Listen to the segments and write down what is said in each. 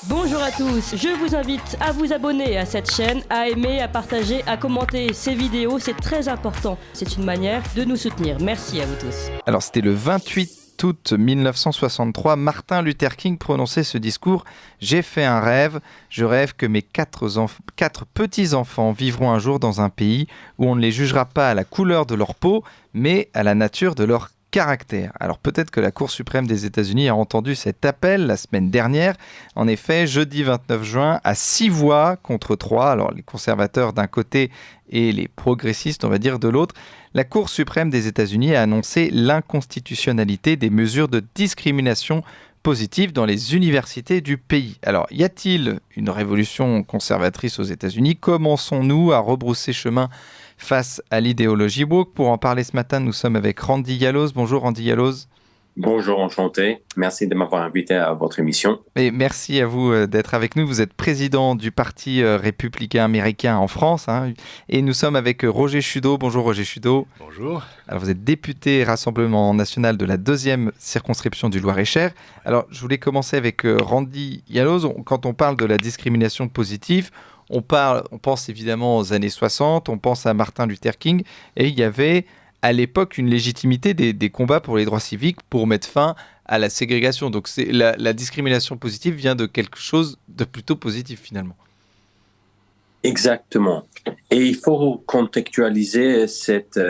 Bonjour à tous, je vous invite à vous abonner à cette chaîne, à aimer, à partager, à commenter ces vidéos, c'est très important. C'est une manière de nous soutenir. Merci à vous tous. Alors c'était le 28 août 1963, Martin Luther King prononçait ce discours. J'ai fait un rêve, je rêve que mes quatre petits-enfants vivront un jour dans un pays où on ne les jugera pas à la couleur de leur peau, mais à la nature de leur caractère. Alors peut-être que la Cour suprême des États-Unis a entendu cet appel la semaine dernière. En effet, jeudi 29 juin, à 6 voix contre 3, alors les conservateurs d'un côté et les progressistes, on va dire, de l'autre, la Cour suprême des États-Unis a annoncé l'inconstitutionnalité des mesures de discrimination positive dans les universités du pays. Alors, y a-t-il une révolution conservatrice aux États-Unis ? Commençons-nous à rebrousser chemin face à l'idéologie woke? Pour en parler ce matin, nous sommes avec Randy Galloz. Bonjour Randy Galloz. Bonjour, enchanté. Merci de m'avoir invité à votre émission. Et merci à vous d'être avec nous. Vous êtes président du Parti républicain américain en France. Et nous sommes avec Roger Chudeau. Bonjour Roger Chudeau. Bonjour. Alors, vous êtes député Rassemblement national de la 2e circonscription du Loir-et-Cher. Alors, je voulais commencer avec Randy Galloz. Quand on parle de la discrimination positive, on pense évidemment aux années 60, on pense à Martin Luther King, et il y avait à l'époque une légitimité des combats pour les droits civiques pour mettre fin à la ségrégation. Donc la discrimination positive vient de quelque chose de plutôt positif finalement. Exactement. Et il faut contextualiser cette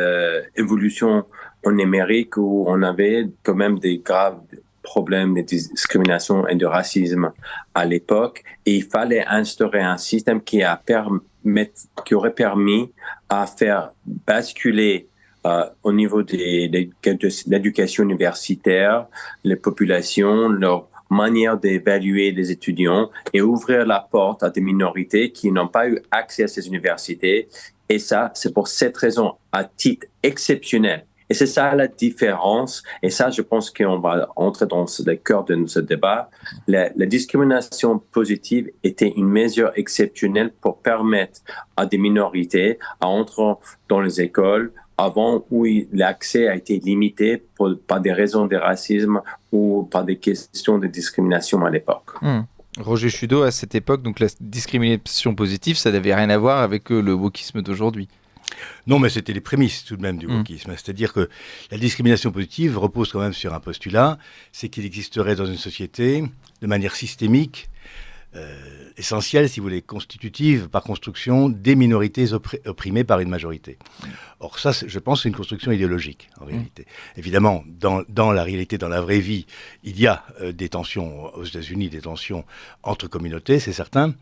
évolution en Amérique où on avait quand même des graves problèmes de discrimination et de racisme à l'époque. Et il fallait instaurer un système qui aurait permis à faire basculer au niveau de l'éducation universitaire, les populations, leur manière d'évaluer les étudiants et ouvrir la porte à des minorités qui n'ont pas eu accès à ces universités. Et ça, c'est pour cette raison, à titre exceptionnel. Et c'est ça la différence. Et ça, je pense qu'on va entrer dans le cœur de ce débat. La discrimination positive était une mesure exceptionnelle pour permettre à des minorités à entrer dans les écoles avant où l'accès a été limité par des raisons de racisme ou par des questions de discrimination à l'époque. Roger Chudeau, à cette époque, donc la discrimination positive, ça n'avait rien à voir avec le wokisme d'aujourd'hui. Non, mais c'était les prémices tout de même du wokisme. C'est-à-dire que la discrimination positive repose quand même sur un postulat, c'est qu'il existerait dans une société, de manière systémique, essentielle, si vous voulez, constitutive, par construction, des minorités opprimées par une majorité. Or ça, je pense, c'est une construction idéologique, en réalité. Évidemment, dans la réalité, dans la vraie vie, il y a des tensions aux États-Unis, des tensions entre communautés, c'est certain.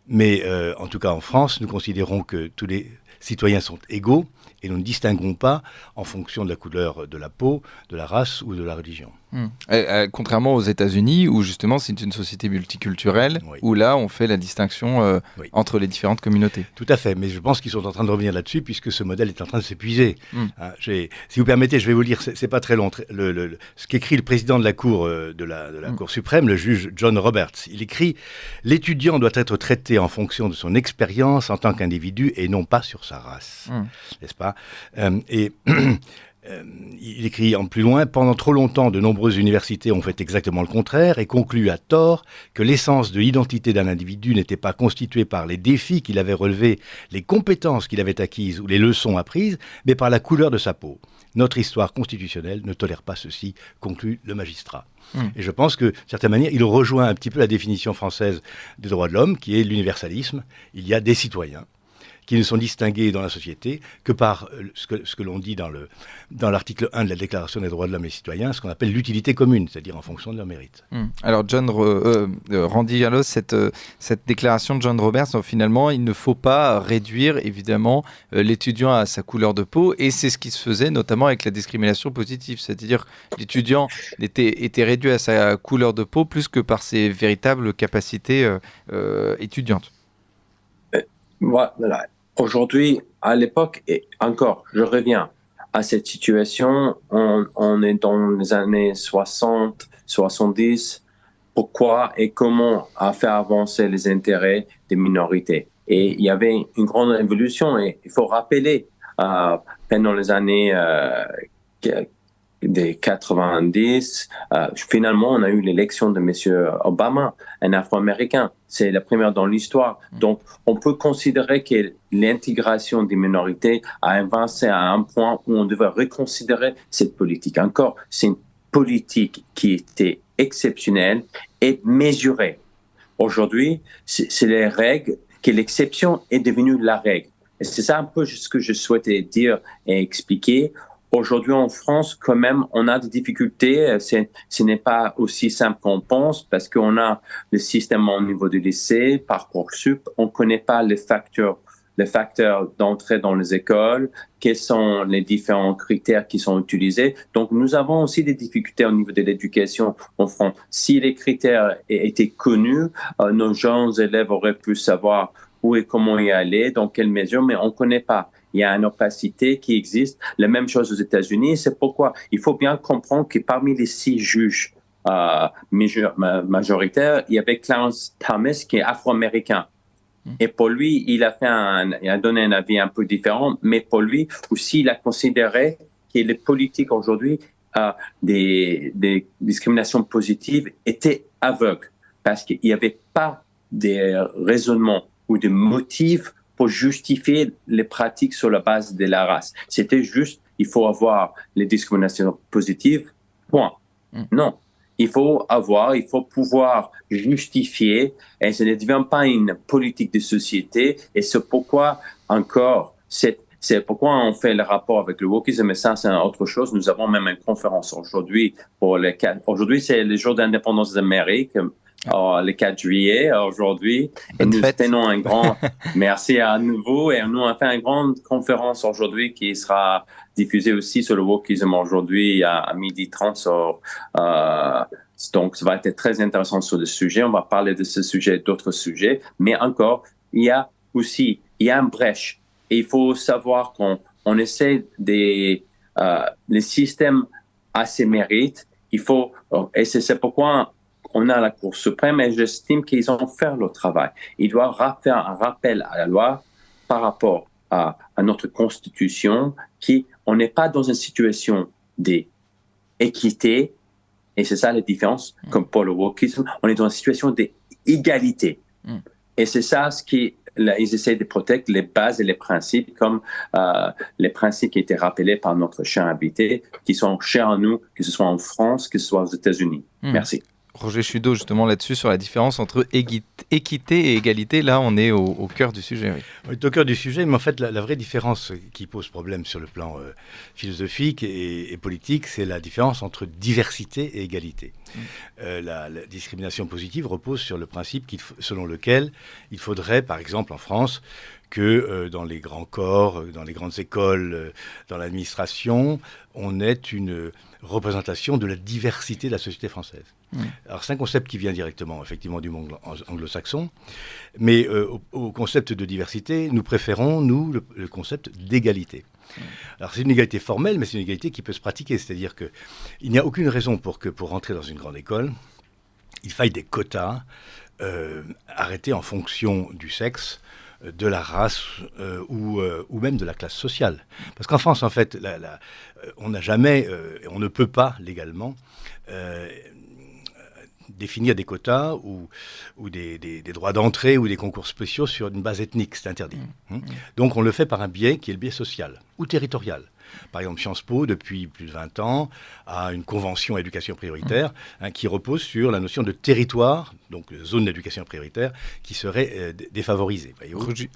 Mais en tout cas, en France, nous considérons que tous les citoyens sont égaux et nous ne distinguons pas en fonction de la couleur de la peau, de la race ou de la religion. Contrairement aux États-Unis, où justement c'est une société multiculturelle, où là on fait la distinction entre les différentes communautés. Tout à fait, mais je pense qu'ils sont en train de revenir là-dessus puisque ce modèle est en train de s'épuiser. Si vous permettez, je vais vous lire, c'est pas très long, ce qu'écrit le président de la Cour, de la Cour suprême, le juge John Roberts. Il écrit « L'étudiant doit être traité en fonction de son expérience en tant qu'individu et non pas sur sa race. » N'est-ce pas ? Il écrit en plus loin, pendant trop longtemps, de nombreuses universités ont fait exactement le contraire et concluent à tort que l'essence de l'identité d'un individu n'était pas constituée par les défis qu'il avait relevés, les compétences qu'il avait acquises ou les leçons apprises, mais par la couleur de sa peau. Notre histoire constitutionnelle ne tolère pas ceci, conclut le magistrat. Et je pense que, d'une certaine manière, il rejoint un petit peu la définition française des droits de l'homme, qui est l'universalisme. Il y a des citoyens qui ne sont distingués dans la société que par ce que l'on dit dans l'article 1 de la Déclaration des droits de l'homme et des citoyens, ce qu'on appelle l'utilité commune, c'est-à-dire en fonction de leur mérite. Alors, Randy Galloz, cette déclaration de John Roberts, finalement, il ne faut pas réduire, évidemment, l'étudiant à sa couleur de peau, et c'est ce qui se faisait notamment avec la discrimination positive, c'est-à-dire que l'étudiant était réduit à sa couleur de peau plus que par ses véritables capacités étudiantes. Voilà. Aujourd'hui, à l'époque, et encore, je reviens à cette situation, on est dans les années 60, 70. Pourquoi et comment a fait avancer les intérêts des minorités? Et il y avait une grande évolution et il faut rappeler, pendant les années des 90, finalement, on a eu l'élection de M. Obama, un Afro-Américain. C'est la première dans l'histoire. Donc, on peut considérer que l'intégration des minorités a avancé à un point où on devait reconsidérer cette politique. Encore, c'est une politique qui était exceptionnelle et mesurée. Aujourd'hui, c'est les règles, que l'exception est devenue la règle. Et c'est ça un peu ce que je souhaitais dire et expliquer. Aujourd'hui, en France, quand même, on a des difficultés. Ce n'est pas aussi simple qu'on pense parce qu'on a le système au niveau du lycée, Parcoursup. On ne connaît pas les facteurs d'entrée dans les écoles, quels sont les différents critères qui sont utilisés. Donc, nous avons aussi des difficultés au niveau de l'éducation en France. Si les critères étaient connus, nos jeunes élèves auraient pu savoir où et comment y aller, dans quelle mesure, mais on ne connaît pas. Il y a une opacité qui existe. La même chose aux États-Unis. C'est pourquoi il faut bien comprendre que parmi les 6 juges majoritaires, il y avait Clarence Thomas qui est afro-américain. Et pour lui, il a donné un avis un peu différent, mais pour lui aussi, il a considéré que les politiques aujourd'hui des discriminations positives étaient aveugles parce qu'il n'y avait pas de raisonnement ou de motifs pour justifier les pratiques sur la base de la race. C'était juste, il faut avoir les discriminations positives, point. Non. Il faut pouvoir justifier, et ce ne devient pas une politique de société, et c'est pourquoi encore, c'est pourquoi on fait le rapport avec le wokisme, mais ça, c'est autre chose. Nous avons même une conférence aujourd'hui aujourd'hui, c'est le jour d'indépendance de l'Amérique, le 4 juillet, aujourd'hui. Et nous tenons un grand merci à nouveau, et nous avons fait une grande conférence aujourd'hui qui sera diffusée aussi sur le wokisme aujourd'hui à 12h30 donc, ça va être très intéressant sur le sujet. On va parler de ce sujet et d'autres sujets. Mais encore, il y a une brèche. Et il faut savoir qu'on essaie les systèmes à ses mérites. Et c'est pourquoi on a la Cour suprême et j'estime qu'ils ont fait leur travail. Ils doivent faire un rappel à la loi par rapport à notre Constitution on n'est pas dans une situation d'équité. Et c'est ça la différence, comme pour le wokisme, on est dans une situation d'égalité. Et c'est ça ils essaient de protéger les bases et les principes, comme les principes qui étaient rappelés par notre cher invité, qui sont chers à nous, que ce soit en France, que ce soit aux États-Unis. Merci. Roger Chudeau, justement là-dessus, sur la différence entre équité et égalité, là on est au cœur du sujet. Oui. On est au cœur du sujet, mais en fait la vraie différence qui pose problème sur le plan philosophique et politique, c'est la différence entre diversité et égalité. La discrimination positive repose sur le principe selon lequel il faudrait, par exemple en France, que dans les grands corps, dans les grandes écoles, dans l'administration, on ait une représentation de la diversité de la société française. Alors c'est un concept qui vient directement effectivement du monde anglo-saxon, mais au concept de diversité, nous préférons, nous, le concept d'égalité. Alors c'est une égalité formelle, mais c'est une égalité qui peut se pratiquer, c'est-à-dire qu'il n'y a aucune raison pour rentrer dans une grande école, il faille des quotas arrêtés en fonction du sexe, de la race ou même de la classe sociale. Parce qu'en France, en fait, on n'a jamais, on ne peut pas légalement définir des quotas ou des droits d'entrée ou des concours spéciaux sur une base ethnique, c'est interdit. Donc on le fait par un biais qui est le biais social ou territorial. Par exemple, Sciences Po, depuis plus de 20 ans, a une convention éducation prioritaire qui repose sur la notion de territoire, donc zone d'éducation prioritaire, qui serait défavorisée.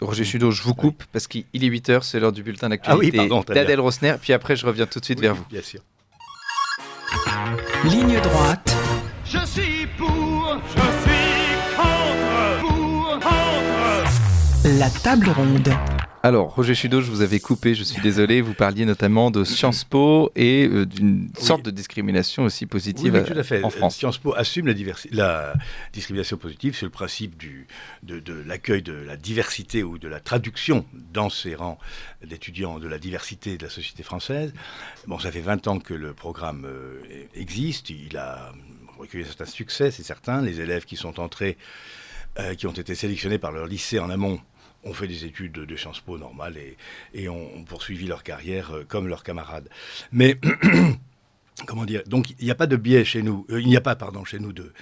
Roger Chudeau, je vous coupe parce qu'il est 8h, c'est l'heure du bulletin d'actualité d'Adèle Rosner, puis après je reviens tout de suite vers vous. Bien sûr. Ligne droite. Je suis pour, je suis contre, La table ronde. Alors, Roger Chudeau, je vous avais coupé, je suis désolé. Vous parliez notamment de Sciences Po et d'une sorte de discrimination aussi positive oui, tout à fait. En France. Sciences Po assume la discrimination positive sur le principe de l'accueil de la diversité ou de la traduction dans ses rangs d'étudiants de la diversité de la société française. Bon, ça fait 20 ans que le programme existe. Il a recueilli certains succès, c'est certain. Les élèves qui sont entrés, qui ont été sélectionnés par leur lycée en amont, ont fait des études de Sciences Po normales et ont poursuivi leur carrière comme leurs camarades. Mais comment dire, donc il n'y a pas de biais chez nous, il n'y a pas, pardon, chez nous de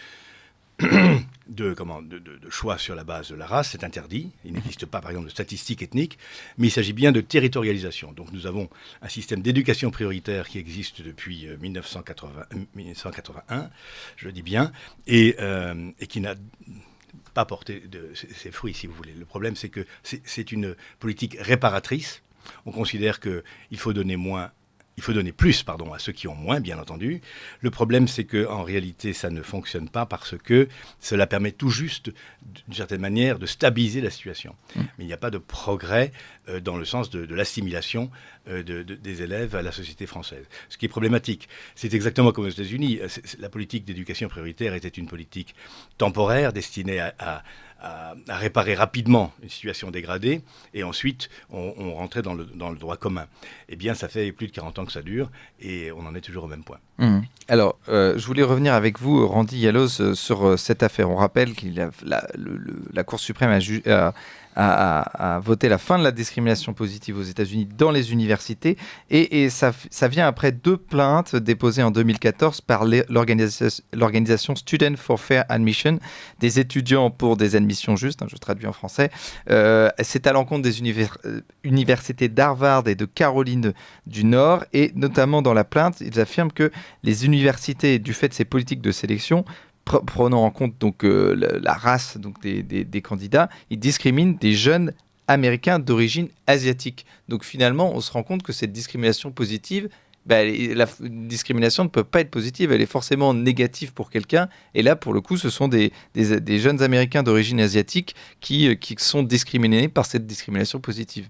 choix sur la base de la race, c'est interdit. Il n'existe pas, par exemple, de statistiques ethniques, mais il s'agit bien de territorialisation. Donc nous avons un système d'éducation prioritaire qui existe depuis 1981, je le dis bien, et qui n'a pas porté ses fruits, si vous voulez. Le problème, c'est que c'est une politique réparatrice. On considère qu'il faut donner plus à ceux qui ont moins, bien entendu. Le problème, c'est qu'en réalité, ça ne fonctionne pas parce que cela permet tout juste, d'une certaine manière, de stabiliser la situation. Mais il n'y a pas de progrès dans le sens de l'assimilation des élèves à la société française. Ce qui est problématique, c'est exactement comme aux États-Unis. La politique d'éducation prioritaire était une politique temporaire destinée à réparer rapidement une situation dégradée, et ensuite on rentrait dans le droit commun. Eh bien, ça fait plus de 40 ans que ça dure, et on en est toujours au même point. Alors, je voulais revenir avec vous, Randy Yaloz, sur cette affaire. On rappelle que la Cour suprême a voté la fin de la discrimination positive aux États-Unis dans les universités, et ça vient après 2 plaintes déposées en 2014 par l'organisation Students for Fair Admission, des étudiants pour des admissions justes, je traduis en français. C'est à l'encontre des universités d'Harvard et de Caroline du Nord, et notamment dans la plainte, ils affirment que les universités, du fait de ces politiques de sélection, prenant en compte donc la race donc des candidats, ils discriminent des jeunes américains d'origine asiatique. Donc finalement, on se rend compte que cette discrimination positive, la discrimination ne peut pas être positive, elle est forcément négative pour quelqu'un. Et là, pour le coup, ce sont des jeunes américains d'origine asiatique qui sont discriminés par cette discrimination positive.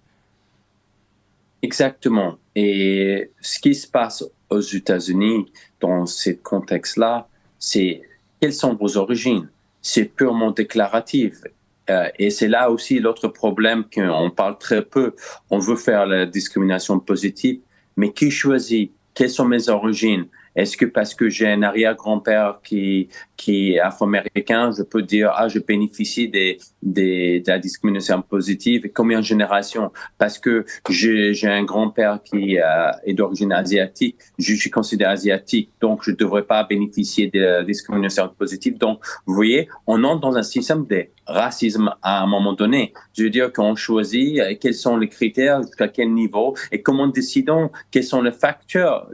Exactement. Et ce qui se passe aux États-Unis dans ce contexte-là, c'est quelles sont vos origines? C'est purement déclaratif. Et c'est là aussi l'autre problème qu'on parle très peu. On veut faire la discrimination positive, mais qui choisit? Quelles sont mes origines? Est-ce que parce que j'ai un arrière-grand-père qui est afro-américain, je peux dire, je bénéficie de la discrimination positive? Et combien de générations? Parce que j'ai un grand-père qui est d'origine asiatique, je suis considéré asiatique, donc je ne devrais pas bénéficier de la discrimination positive. Donc, vous voyez, on entre dans un système de racisme à un moment donné. Je veux dire qu'on choisit quels sont les critères, jusqu'à quel niveau, et comment décidons quels sont les facteurs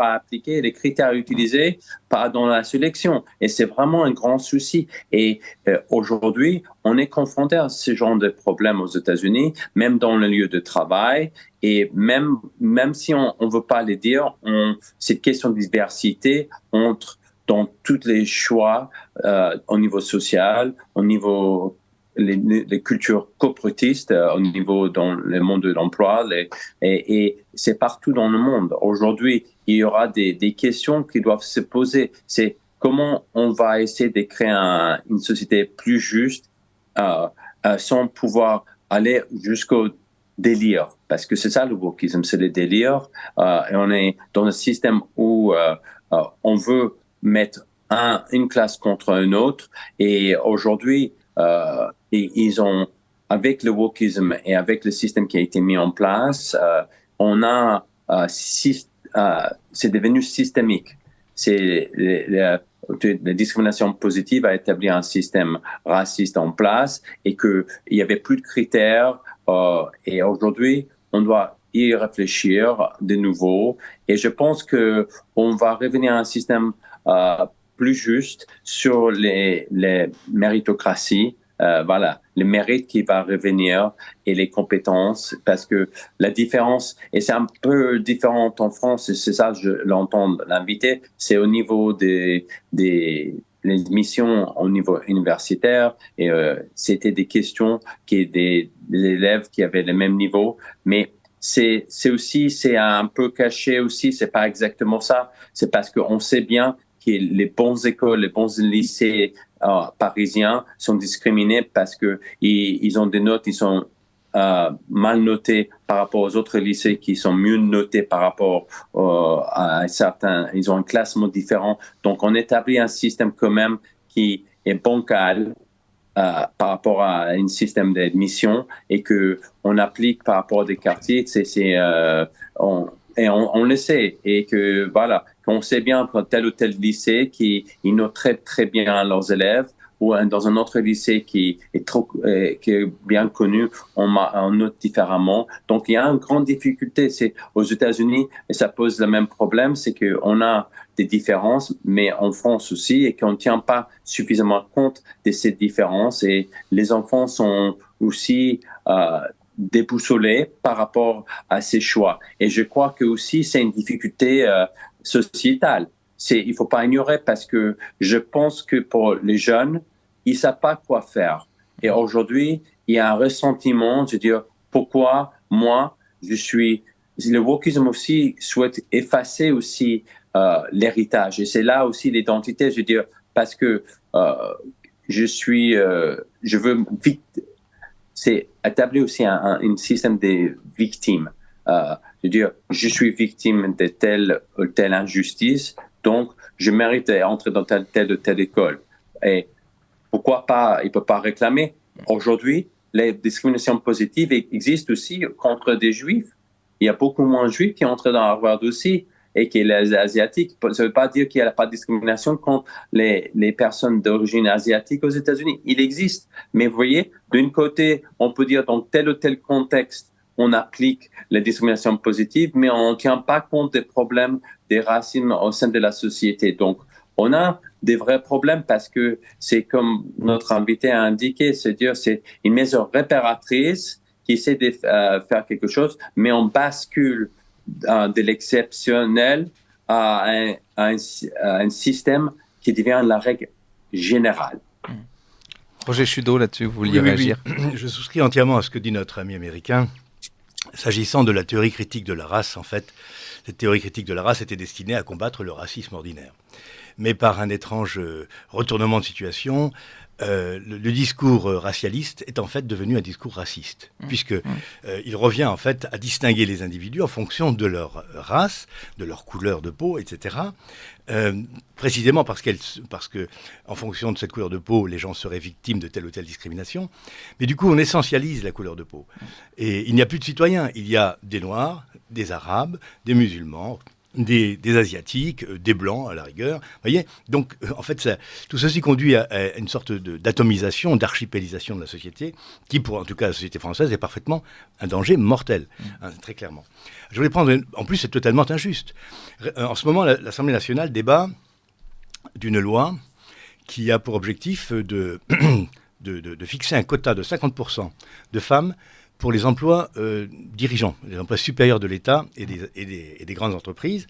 à appliquer, les critères à utiliser dans la sélection. Et c'est vraiment un grand souci. Et aujourd'hui, on est confronté à ce genre de problèmes aux États-Unis, même dans le lieu de travail. Et même si on ne veut pas les dire, cette question de diversité entre dans tous les choix au niveau social, au niveau les cultures corporatistes, au niveau dans le monde de l'emploi, et c'est partout dans le monde. Aujourd'hui, il y aura des questions qui doivent se poser. C'est comment on va essayer de créer une société plus juste sans pouvoir aller jusqu'au délire, parce que c'est ça le wokisme, c'est le délire. Et on est dans un système où on veut mettre une classe contre une autre, et aujourd'hui ils ont, avec le wokisme et avec le système qui a été mis en place, c'est devenu systémique. La discrimination positive a établi un système raciste en place, et qu'il n'y avait plus de critères, et aujourd'hui on doit y réfléchir de nouveau, et je pense qu'on va revenir à un système plus juste sur les méritocraties, les mérites qui va revenir et les compétences, parce que la différence, et c'est un peu différent en France, et c'est ça je l'entends l'invité, c'est au niveau des missions au niveau universitaire, et c'était des questions des élèves qui avaient le même niveau, mais c'est un peu caché aussi, c'est pas exactement ça, c'est parce qu'on sait bien que les bonnes écoles, les bons lycées parisiens sont discriminés parce que ils ont des notes, ils sont mal notés par rapport aux autres lycées qui sont mieux notés par rapport à certains, ils ont un classement différent. Donc on établit un système quand même qui est bancal par rapport à un système d'admission, et que on applique par rapport à des quartiers. et on le sait, et que voilà, qu'on sait bien pour tel ou tel lycée qui note très très bien leurs élèves, ou dans un autre lycée qui est bien connu, on note différemment. Donc il y a une grande difficulté, c'est aux États-Unis, et ça pose le même problème, c'est que on a des différences, mais en France aussi, et qu'on ne tient pas suffisamment compte de ces différences, et les enfants sont aussi déboussolés par rapport à ces choix. Et je crois que aussi c'est une difficulté sociétale. Il faut pas ignorer, parce que je pense que pour les jeunes, ils savent pas quoi faire. Et aujourd'hui, il y a un ressentiment de dire pourquoi moi le wokisme aussi souhaite effacer aussi l'héritage. Et c'est là aussi l'identité, je veux dire, parce que je veux vite, c'est établir aussi un système de victimes. Je veux dire, je suis victime de telle ou telle injustice, donc je mérite d'entrer dans telle ou telle école. Et pourquoi pas, il ne peut pas réclamer. Aujourd'hui, les discriminations positives existent aussi contre des juifs. Il y a beaucoup moins de juifs qui entrent dans Harvard aussi, et qui les asiatiques. Ça ne veut pas dire qu'il n'y a pas de discrimination contre les personnes d'origine asiatique aux États-Unis. Il existe. Mais vous voyez, d'un côté, on peut dire dans tel ou tel contexte, on applique les discriminations positives, mais on ne tient pas compte des problèmes des racismes au sein de la société. Donc, on a des vrais problèmes, parce que c'est comme notre invité a indiqué, c'est-à-dire c'est une mesure réparatrice qui essaie de faire quelque chose, mais on bascule de l'exceptionnel à un système qui devient la règle générale. Roger Chudeau, là-dessus, vous vouliez réagir? Je souscris entièrement à ce que dit notre ami américain. S'agissant de la théorie critique de la race, en fait, cette théorie critique de la race était destinée à combattre le racisme ordinaire. Mais par un étrange retournement de situation, le discours racialiste est en fait devenu un discours raciste, puisque il revient en fait à distinguer les individus en fonction de leur race, de leur couleur de peau, etc. Précisément parce que en fonction de cette couleur de peau, les gens seraient victimes de telle ou telle discrimination. Mais du coup, on essentialise la couleur de peau. Et il n'y a plus de citoyens. Il y a des Noirs, des Arabes, des musulmans, des Asiatiques, des Blancs à la rigueur. Voyez, donc en fait, tout ceci conduit à une sorte d'atomisation, d'archipélisation de la société, qui, pour en tout cas la société française, est parfaitement un danger mortel, très clairement. Je voulais prendre, en plus, c'est totalement injuste. En ce moment, l'Assemblée nationale débat d'une loi qui a pour objectif de fixer un quota de 50% de femmes pour les emplois dirigeants, les emplois supérieurs de l'État et des grandes entreprises.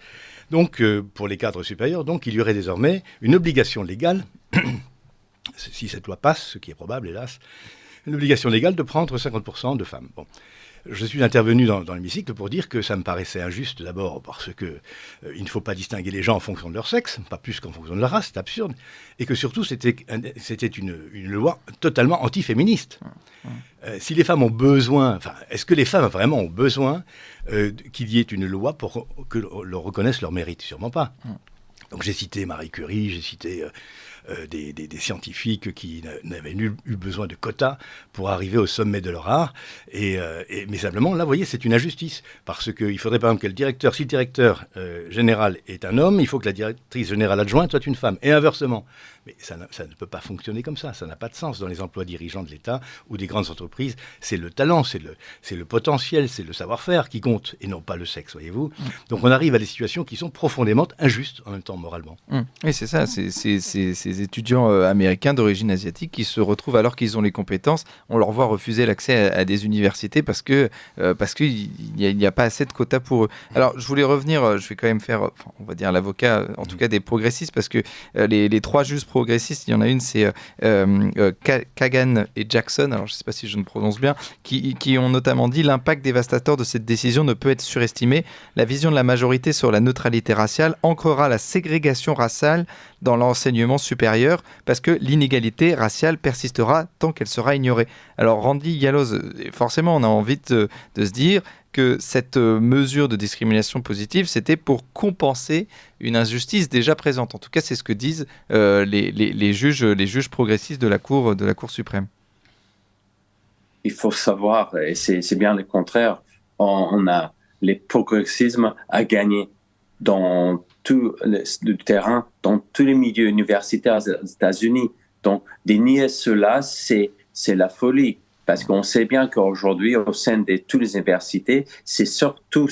Donc, pour les cadres supérieurs, donc, il y aurait désormais une obligation légale, si cette loi passe, ce qui est probable, hélas, une obligation légale de prendre 50% de femmes. Bon. Je suis intervenu dans l'hémicycle pour dire que ça me paraissait injuste, d'abord parce que il ne faut pas distinguer les gens en fonction de leur sexe, pas plus qu'en fonction de leur race, c'est absurde, et que surtout c'était une loi totalement anti-féministe. Si les femmes ont besoin, enfin, est-ce que les femmes vraiment ont besoin qu'il y ait une loi pour que l'on reconnaisse leur mérite? Sûrement pas. Donc j'ai cité Marie Curie, j'ai cité des scientifiques qui n'avaient eu besoin de quotas pour arriver au sommet de leur art. Mais simplement, là, vous voyez, c'est une injustice. Parce qu'il faudrait, par exemple, que le directeur, si le directeur général est un homme, il faut que la directrice générale adjointe soit une femme. Et inversement. Mais ça ne peut pas fonctionner comme ça. Ça n'a pas de sens dans les emplois dirigeants de l'État ou des grandes entreprises. C'est le talent, c'est le potentiel, c'est le savoir-faire qui compte et non pas le sexe, voyez-vous. Donc on arrive à des situations qui sont profondément injustes en même temps moralement. Oui, c'est ça. Ces étudiants américains d'origine asiatique qui se retrouvent alors qu'ils ont les compétences, on leur voit refuser l'accès à des universités parce qu'il n'y a pas assez de quotas pour eux. Alors je voulais revenir, je vais quand même faire, on va dire l'avocat, en tout cas des progressistes, parce que les trois juges progressistes, il y en a une, c'est Kagan et Jackson, alors je ne sais pas si je ne prononce bien, qui ont notamment dit: l'impact dévastateur de cette décision ne peut être surestimé. La vision de la majorité sur la neutralité raciale ancrera la ségrégation raciale dans l'enseignement supérieur, parce que l'inégalité raciale persistera tant qu'elle sera ignorée. Alors Randy Galloz, forcément on a envie de se dire que cette mesure de discrimination positive, c'était pour compenser une injustice déjà présente. En tout cas, c'est ce que disent les juges progressistes de la Cour suprême. Il faut savoir, et c'est bien le contraire, on a le progressisme a gagné dans tout le terrain, dans tous les milieux universitaires aux États-Unis. Donc, dénier cela, c'est la folie. Parce qu'on sait bien qu'aujourd'hui, au sein de toutes les universités, c'est surtout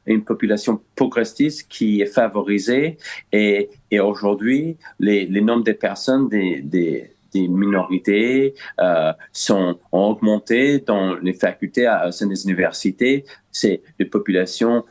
une population progressiste qui est favorisée. Et aujourd'hui, les nombres de personnes des minorités ont augmenté dans les facultés au sein des universités. Les populations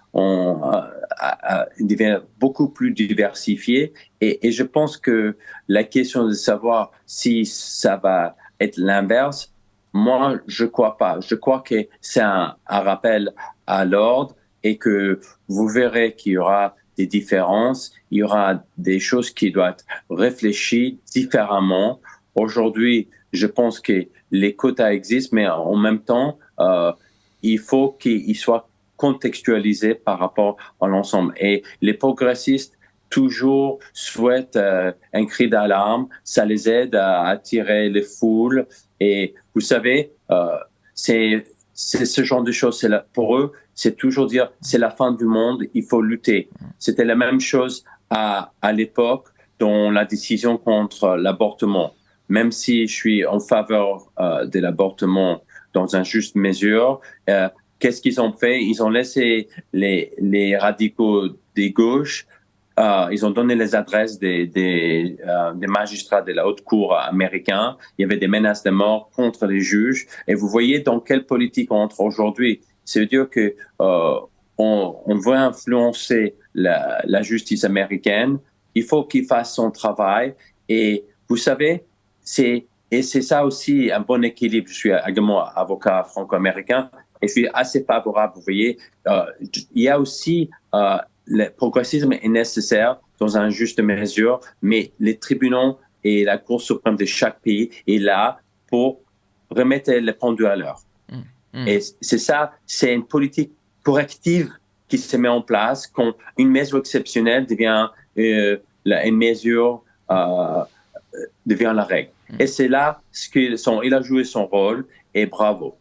deviennent beaucoup plus diversifiées. Et je pense que la question de savoir si ça va être l'inverse, moi, je crois pas. Je crois que c'est un rappel à l'ordre et que vous verrez qu'il y aura des différences, il y aura des choses qui doivent être réfléchies différemment. Aujourd'hui, je pense que les quotas existent, mais en même temps, il faut qu'ils soient contextualisés par rapport à l'ensemble. Et les progressistes toujours souhaitent un cri d'alarme, ça les aide à attirer les foules. Et vous savez, c'est ce genre de choses. Pour eux, c'est toujours dire c'est la fin du monde, il faut lutter. C'était la même chose à l'époque dans la décision contre l'avortement. Même si je suis en faveur de l'avortement dans une juste mesure, qu'est-ce qu'ils ont fait? Ils ont laissé les radicaux des gauches. Ils ont donné les adresses des magistrats de la haute cour américaine. Il y avait des menaces de mort contre les juges. Et vous voyez dans quelle politique on entre aujourd'hui. C'est-à-dire que on veut influencer la justice américaine. Il faut qu'il fasse son travail. Et vous savez, c'est ça aussi un bon équilibre. Je suis également avocat franco-américain et je suis assez favorable. Vous voyez, il y a aussi le progressisme est nécessaire dans une juste mesure, mais les tribunaux et la Cour suprême de chaque pays est là pour remettre les pendules à l'heure. Et c'est ça, c'est une politique corrective qui se met en place quand une mesure exceptionnelle devient une mesure devient la règle. Et c'est là il a joué son rôle et bravo.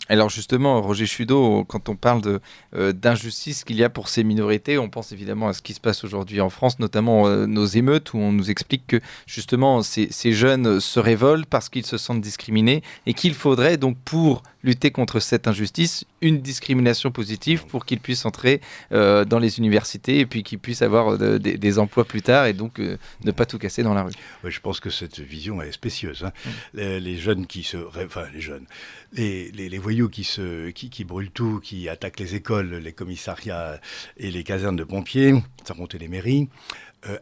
Alors justement, Roger Chudeau, quand on parle d'injustice qu'il y a pour ces minorités, on pense évidemment à ce qui se passe aujourd'hui en France, notamment nos émeutes, où on nous explique que justement ces jeunes se révoltent parce qu'ils se sentent discriminés et qu'il faudrait donc pour lutter contre cette injustice, une discrimination positive pour qu'ils puissent entrer dans les universités et puis qu'ils puissent avoir des emplois plus tard et donc ne pas tout casser dans la rue. Oui, je pense que cette vision est spécieuse. Hein. Les jeunes qui se... Enfin, les jeunes. Les voyous qui brûlent tout, qui attaquent les écoles, les commissariats et les casernes de pompiers, sans compter les mairies,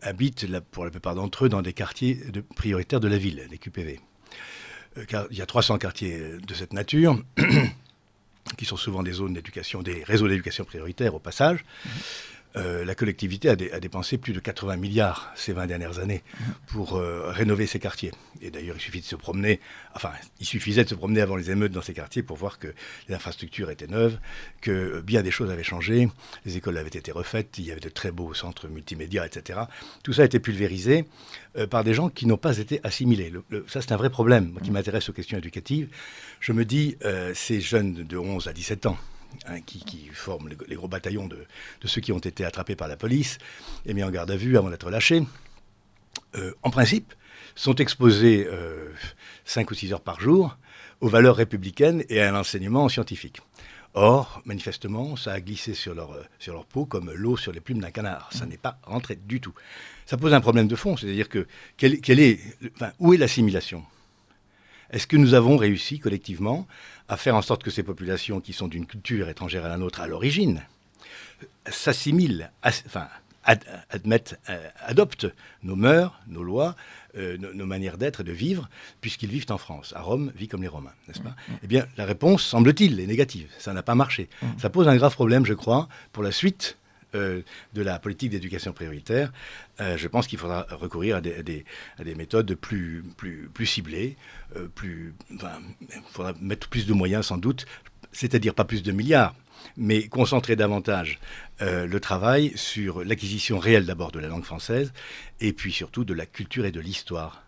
habitent, pour la plupart d'entre eux, dans des quartiers prioritaires de la ville, les QPV. Car il y a 300 quartiers de cette nature, qui sont souvent des zones d'éducation, des réseaux d'éducation prioritaires au passage. La collectivité a dépensé plus de 80 milliards ces 20 dernières années pour rénover ces quartiers. Et d'ailleurs, il suffisait de se promener avant les émeutes dans ces quartiers pour voir que les infrastructures étaient neuves, que bien des choses avaient changé, les écoles avaient été refaites, il y avait de très beaux centres multimédia, etc. Tout ça a été pulvérisé par des gens qui n'ont pas été assimilés. Ça, c'est un vrai problème. Moi qui m'intéresse aux questions éducatives, je me dis, ces jeunes de 11 à 17 ans, qui forment les gros bataillons de ceux qui ont été attrapés par la police et mis en garde à vue avant d'être lâchés, en principe, sont exposés 5 ou 6 heures par jour aux valeurs républicaines et à l'enseignement scientifique. Or, manifestement, ça a glissé sur leur peau comme l'eau sur les plumes d'un canard. Ça n'est pas rentré du tout. Ça pose un problème de fond, c'est-à-dire que où est l'assimilation ? Est-ce que nous avons réussi collectivement à faire en sorte que ces populations qui sont d'une culture étrangère à la nôtre à l'origine s'assimilent, adoptent nos mœurs, nos lois, nos manières d'être et de vivre, puisqu'ils vivent en France. À Rome, vit comme les Romains, n'est-ce pas ? Eh bien, la réponse, semble-t-il, est négative. Ça n'a pas marché. Ça pose un grave problème, je crois, pour la suite de la politique d'éducation prioritaire. Je pense qu'il faudra recourir à des méthodes plus ciblées. Il faudra mettre plus de moyens, sans doute, c'est-à-dire pas plus de milliards, mais concentrer davantage le travail sur l'acquisition réelle d'abord de la langue française, et puis surtout de la culture et de l'histoire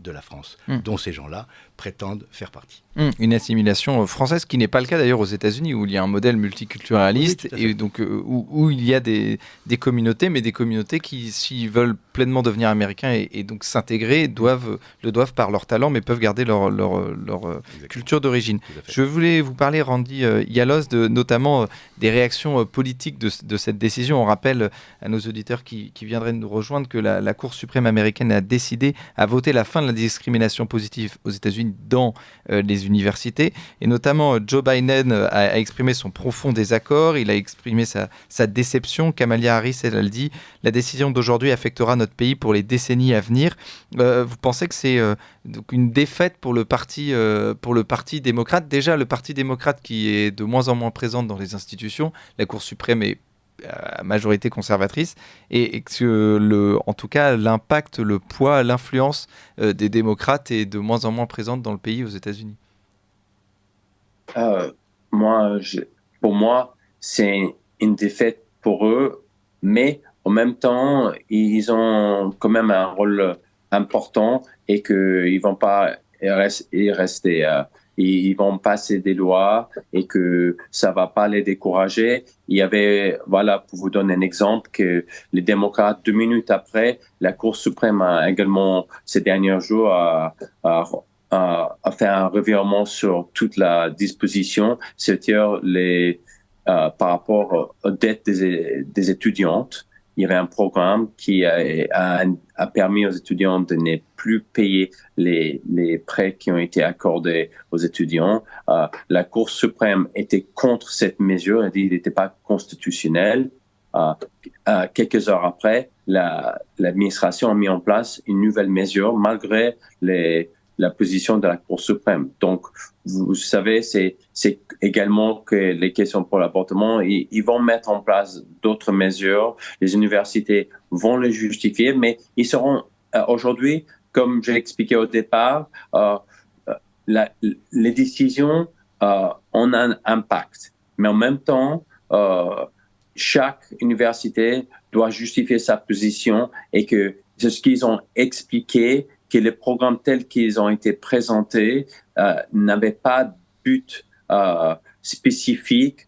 de la France, dont ces gens-là prétendent faire partie. Une assimilation française qui n'est pas le cas d'ailleurs aux États-Unis, où il y a un modèle multiculturaliste, Oui, et donc où il y a des communautés, mais des communautés qui, s'ils veulent pleinement devenir américains et donc s'intégrer, le doivent par leur talent, mais peuvent garder leur culture d'origine. Je voulais vous parler, Randy Yalos, notamment des réactions politiques de cette décision. On rappelle à nos auditeurs qui viendraient nous rejoindre que la Cour suprême américaine a voté la fin de la discrimination positive aux États-Unis dans les universités. Et notamment, Joe Biden a exprimé son profond désaccord. Il a exprimé sa déception. Kamala Harris, elle a dit « La décision d'aujourd'hui affectera notre pays pour les décennies à venir ». Vous pensez que c'est donc une défaite pour le parti démocrate? Déjà, le parti démocrate qui est de moins en moins présent dans les institutions. La Cour suprême est à majorité conservatrice, et que en tout cas l'impact, le poids, l'influence des démocrates est de moins en moins présente dans le pays, aux États-Unis. Pour moi, c'est une défaite pour eux, mais en même temps, ils ont quand même un rôle important et qu'ils vont pas y rester. Ils vont passer des lois et que ça va pas les décourager. Il y avait, voilà, pour vous donner un exemple, que les démocrates, 2 minutes après, la Cour suprême a également, ces derniers jours, a fait un revirement sur toute la disposition, c'est-à-dire par rapport aux dettes des étudiantes. Il y avait un programme qui a permis aux étudiants de ne plus payer les prêts qui ont été accordés aux étudiants. La Cour suprême était contre cette mesure. Elle dit qu'il n'était pas constitutionnel. Quelques heures après, l'administration a mis en place une nouvelle mesure malgré la position de la Cour suprême. Donc, vous savez, c'est également que les questions pour l'avortement, ils vont mettre en place d'autres mesures. Les universités vont les justifier, mais ils seront aujourd'hui, comme j'ai expliqué au départ, les décisions ont un impact. Mais en même temps, chaque université doit justifier sa position et que c'est ce qu'ils ont expliqué, que les programmes tels qu'ils ont été présentés n'avaient pas de but spécifique,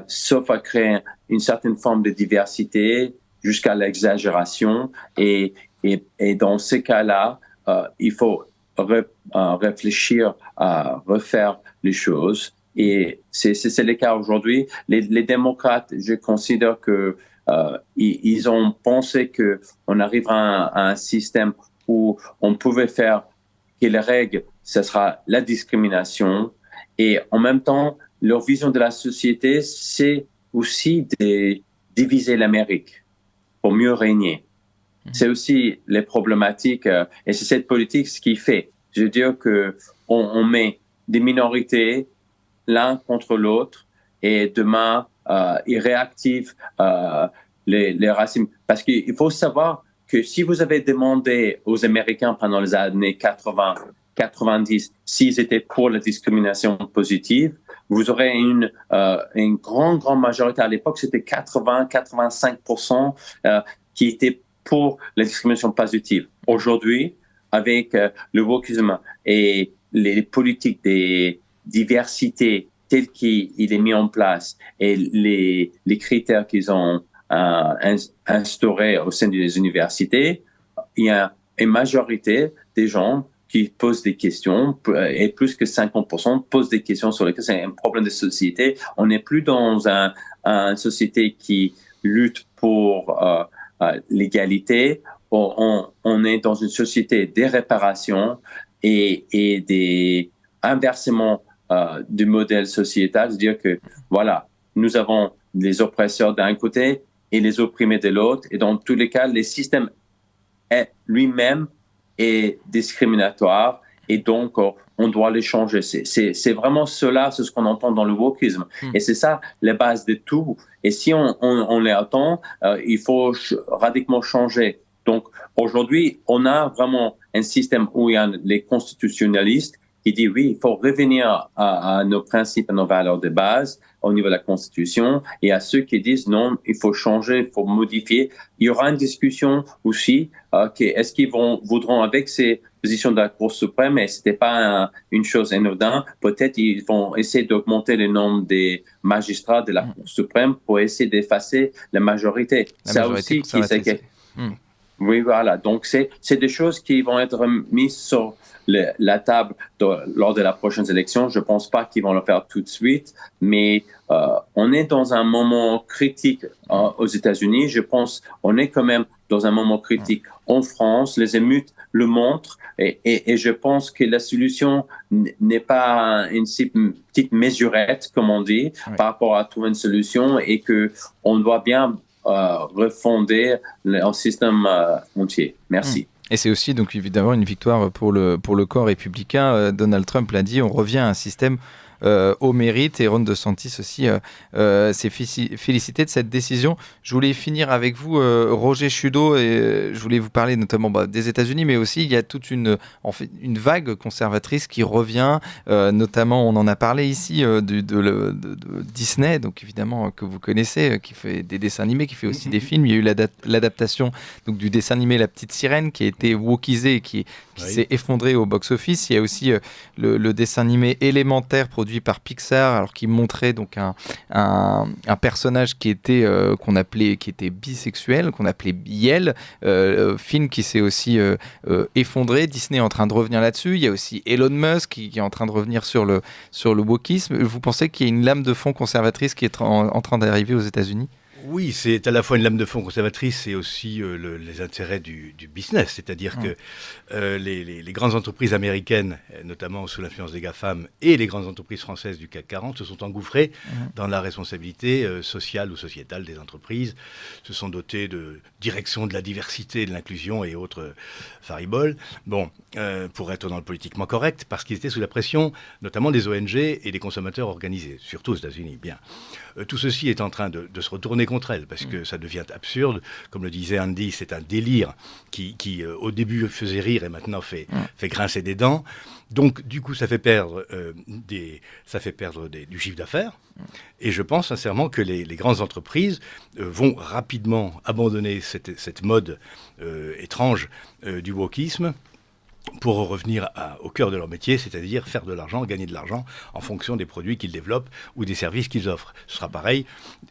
sauf à créer une certaine forme de diversité jusqu'à l'exagération. Et dans ces cas-là, il faut réfléchir à refaire les choses. Et c'est le cas aujourd'hui. Les démocrates, je considère que ils ont pensé que on arrivera à un système où on pouvait faire que les règles, ce sera la discrimination. Et en même temps, leur vision de la société, c'est aussi de diviser l'Amérique pour mieux régner. C'est aussi les problématiques, et c'est cette politique ce qui fait. Je veux dire que on met des minorités l'un contre l'autre, et demain, ils réactivent les racismes. Parce qu'il faut savoir que si vous avez demandé aux Américains pendant les années 80, 90, s'ils étaient pour la discrimination positive, vous aurez une grande majorité. À l'époque, c'était 85% qui étaient pour la discrimination positive. Aujourd'hui, avec le wokisme et les politiques des diversités telles qu'il est mis en place et les critères qu'ils ont instaurés au sein des universités, il y a une majorité des gens qui posent des questions, et plus que 50% posent des questions sur lesquelles c'est un problème de société. On n'est plus dans une société qui lutte pour l'égalité. On est dans une société des réparations et des inversements du modèle sociétal, c'est-à-dire que voilà, nous avons les oppresseurs d'un côté et les opprimés de l'autre, et dans tous les cas, le système lui-même est discriminatoire, et donc on doit le changer. C'est vraiment cela, c'est ce qu'on entend dans le wokisme, et c'est ça la base de tout. Et si on l'attend, il faut radicalement changer. Donc aujourd'hui, on a vraiment un système où il y a les constitutionnalistes il dit oui, il faut revenir à nos principes, à nos valeurs de base au niveau de la Constitution, et à ceux qui disent non, il faut changer, il faut modifier. Il y aura une discussion aussi, est-ce qu'ils voudront avec ces positions de la Cour suprême, et c'était pas une chose anodine, peut-être ils vont essayer d'augmenter le nombre des magistrats de la Cour suprême pour essayer d'effacer la majorité. La majorité conservatrice. Oui, voilà. Donc, c'est des choses qui vont être mises sur la table lors de la prochaine élection. Je pense pas qu'ils vont le faire tout de suite, mais on est dans un moment critique aux États-Unis. Je pense on est quand même dans un moment critique en France. Les émeutes le montrent, et je pense que la solution n'est pas une petite mesurette, comme on dit, par rapport à trouver une solution, et que on doit bien refonder un système entier. Merci. Et c'est aussi donc évidemment une victoire pour le camp républicain. Donald Trump l'a dit, on revient à un système au mérite, et Ron DeSantis aussi s'est félicité de cette décision. Je voulais finir avec vous, Roger Chudeau, et je voulais vous parler notamment des États-Unis, mais aussi il y a toute une vague conservatrice qui revient, notamment on en a parlé ici de Disney, donc évidemment que vous connaissez, qui fait des dessins animés, qui fait aussi des films. Il y a eu l'adaptation donc du dessin animé La Petite Sirène qui a été wokisé et qui s'est effondré au box-office. Il y a aussi le dessin animé Élémentaire produit par Pixar, alors qui montrait donc un personnage qui était qui était bisexuel, qu'on appelait Biel, film qui s'est aussi effondré. Disney est en train de revenir là-dessus. Il y a aussi Elon Musk qui est en train de revenir sur le wokisme. Vous pensez qu'il y a une lame de fond conservatrice qui est en train d'arriver aux États-Unis ? Oui, c'est à la fois une lame de fond conservatrice et aussi les intérêts du business. C'est-à-dire que les grandes entreprises américaines, notamment sous l'influence des GAFAM, et les grandes entreprises françaises du CAC 40 se sont engouffrées dans la responsabilité sociale ou sociétale des entreprises, se sont dotées de direction de la diversité et de l'inclusion et autres fariboles, pour être dans le politiquement correct, parce qu'ils étaient sous la pression notamment des ONG et des consommateurs organisés, surtout aux États-Unis. Bien. Tout ceci est en train de se retourner contre elles, parce que ça devient absurde. Comme le disait Andy, c'est un délire qui au début faisait rire et maintenant fait grincer des dents. Donc, du coup, ça fait perdre du chiffre d'affaires. Et je pense sincèrement que les grandes entreprises vont rapidement abandonner cette mode étrange du wokisme, pour revenir au cœur de leur métier, c'est-à-dire faire de l'argent, gagner de l'argent en fonction des produits qu'ils développent ou des services qu'ils offrent. Ce sera pareil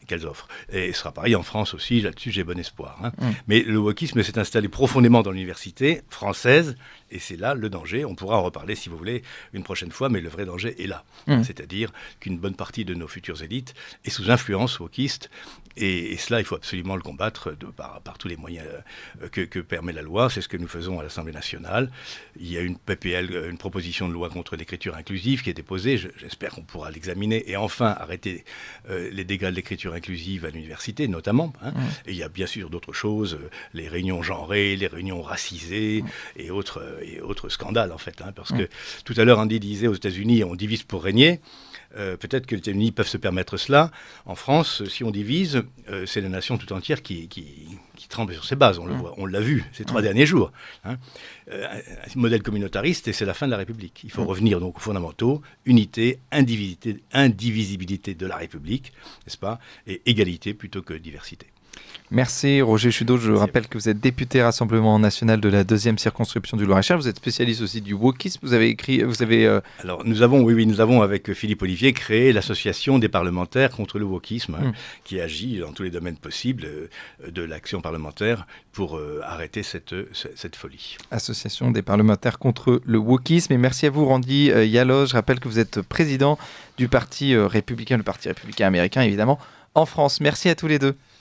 qu'elles offrent. Et ce sera pareil en France aussi, là-dessus j'ai bon espoir. Mais le wokisme s'est installé profondément dans l'université française, et c'est là le danger. On pourra en reparler si vous voulez une prochaine fois, mais le vrai danger est là. C'est-à-dire qu'une bonne partie de nos futures élites est sous influence wokiste, et cela, il faut absolument le combattre par tous les moyens que permet la loi. C'est ce que nous faisons à l'Assemblée nationale. Il y a une PPL, une proposition de loi contre l'écriture inclusive qui est déposée. J'espère qu'on pourra l'examiner et enfin arrêter les dégâts de l'écriture inclusive à l'université, notamment. Et il y a bien sûr d'autres choses, les réunions genrées, les réunions racisées et autres scandales, en fait. Parce que tout à l'heure, Andy disait aux États-Unis, on divise pour régner. Peut-être que les États-Unis peuvent se permettre cela. En France, si on divise, c'est la nation tout entière qui tremble sur ses bases. On le voit, on l'a vu ces 3 derniers jours. Un modèle communautariste, et c'est la fin de la République. Il faut revenir donc aux fondamentaux, unité, indivisibilité de la République, n'est-ce pas, et égalité plutôt que diversité. Merci Roger Chudeau. Je rappelle que vous êtes député Rassemblement National de la 2e circonscription du Loir-et-Cher. Vous êtes spécialiste aussi du wokisme. Alors nous avons avec Philippe Olivier créé l'association des parlementaires contre le wokisme, qui agit dans tous les domaines possibles de l'action parlementaire pour arrêter cette folie. Association des parlementaires contre le wokisme. Et merci à vous Randy Yaloz. Je rappelle que vous êtes président du parti républicain, le parti républicain américain évidemment, en France. Merci à tous les deux.